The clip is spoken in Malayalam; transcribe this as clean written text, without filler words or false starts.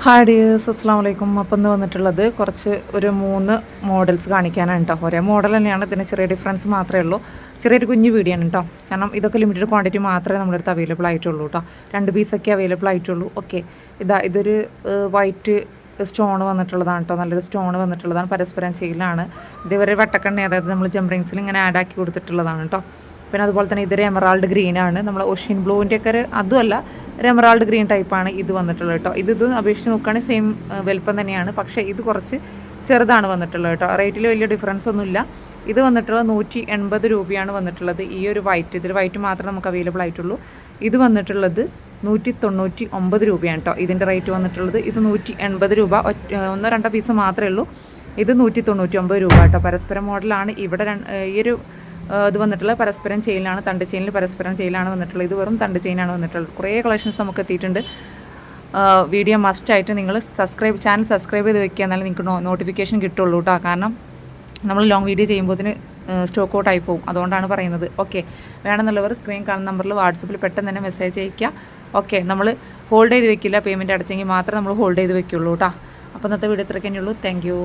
ഹായ് ഡിയേഴ്സ്, അസ്സാം വലൈക്കും. അപ്പം ഇന്ന് വന്നിട്ടുള്ളത് കുറച്ച് ഒരു 3 മോഡൽസ് കാണിക്കാനാണ് കേട്ടോ. ഒരേ മോഡൽ തന്നെയാണ്, ഇതിന് ചെറിയ ഡിഫറൻസ് മാത്രമേ ഉള്ളൂ. ചെറിയൊരു കുഞ്ഞു വീഡിയോ ആണ് കേട്ടോ. കാരണം ഇതൊക്കെ ലിമിറ്റഡ് ക്വാണ്ടിറ്റി മാത്രമേ നമ്മുടെ അടുത്ത് അവൈലബിൾ ആയിട്ടുള്ളൂ കേട്ടോ. 2 പീസൊക്കെ അവൈലബിൾ ആയിട്ടുള്ളൂ. ഓക്കെ, ഇതൊരു വൈറ്റ് സ്റ്റോൺ വന്നിട്ടുള്ളതാണ് കേട്ടോ. നല്ലൊരു സ്റ്റോൺ വന്നിട്ടുള്ളതാണ്, പരസ്പരം ചെയ്യലാണ്. ഇതേവരെ വട്ടക്കണ്ണി, അതായത് നമ്മൾ ജംറിങ്സിൽ ഇങ്ങനെ ആഡ് ആക്കി കൊടുത്തിട്ടുള്ളതാണ് കേട്ടോ. പിന്നെ അതുപോലെ തന്നെ ഇതൊരു എമറാൾഡ് ഗ്രീനാണ്, നമ്മൾ ഓഷ്യൻ ബ്ലൂവിൻ്റെ ഒക്കെ അതുമല്ല, ഒരു എമറാൾഡ് ഗ്രീൻ ടൈപ്പാണ് ഇത് വന്നിട്ടുള്ളത് കേട്ടോ. ഇത് അപേക്ഷിച്ച് നോക്കുകയാണെങ്കിൽ സെയിം വലുപ്പം തന്നെയാണ്, പക്ഷേ ഇത് കുറച്ച് ചെറുതാണ് വന്നിട്ടുള്ളത് കേട്ടോ. റേറ്റിൽ വലിയ ഡിഫറൻസ് ഒന്നുമില്ല. ഇത് വന്നിട്ടുള്ളത് 180 രൂപയാണ് വന്നിട്ടുള്ളത്. ഈ ഒരു വൈറ്റ്, ഇതിൽ വൈറ്റ് മാത്രമേ നമുക്ക് അവൈലബിൾ ആയിട്ടുള്ളൂ. ഇത് വന്നിട്ടുള്ളത് 199 രൂപയാണ് കേട്ടോ. ഇതിൻ്റെ റേറ്റ് വന്നിട്ടുള്ളത് ഇത് 180 രൂപ. 1-2 പീസ് മാത്രമേ ഉള്ളൂ. ഇത് 199 രൂപ കേട്ടോ. പരസ്പരം മോഡലാണ്. ഇവിടെ ഈ ഒരു ഇത് വന്നിട്ടുള്ളത് പരസ്പരം ചെയിലാണ്, തണ്ട് ചെയിനിൽ പരസ്പരം ചെയിലാണ് വന്നിട്ടുള്ളത്. ഇത് വെറും തണ്ട് ചെയിനാണ് വന്നിട്ടുള്ളത്. കുറേ കളക്ഷൻസ് നമുക്ക് എത്തിയിട്ടുണ്ട്. വീഡിയോ മസ്റ്റായിട്ട് നിങ്ങൾ ചാനൽ സബ്സ്ക്രൈബ് ചെയ്ത് വെക്കുക, എന്നാലും നിങ്ങൾക്ക് നോട്ടിഫിക്കേഷൻ കിട്ടുള്ളൂ കേട്ടോ. കാരണം നമ്മൾ ലോങ് വീഡിയോ ചെയ്യുമ്പോൾ സ്റ്റോക്ക് ഔട്ട് ആയി പോകും, അതുകൊണ്ടാണ് പറയുന്നത്. ഓക്കെ, വേണമെന്നുള്ളവർ സ്ക്രീൻ കാണുന്ന നമ്പറിൽ വാട്സപ്പിൽ പെട്ടെന്ന് തന്നെ മെസ്സേജ് അയയ്ക്കുക. ഓക്കെ, നമ്മൾ ഹോൾഡ് ചെയ്ത് വെക്കില്ല, പേയ്മെൻറ്റ് അടച്ചെങ്കിൽ മാത്രമേ നമ്മൾ ഹോൾഡ് ചെയ്ത് വെക്കുള്ളൂ കേട്ടോ. അപ്പോൾ ഇന്നത്തെ വീഡിയോ ഇത്രയൊക്കെ ഉള്ളൂ. Thank you.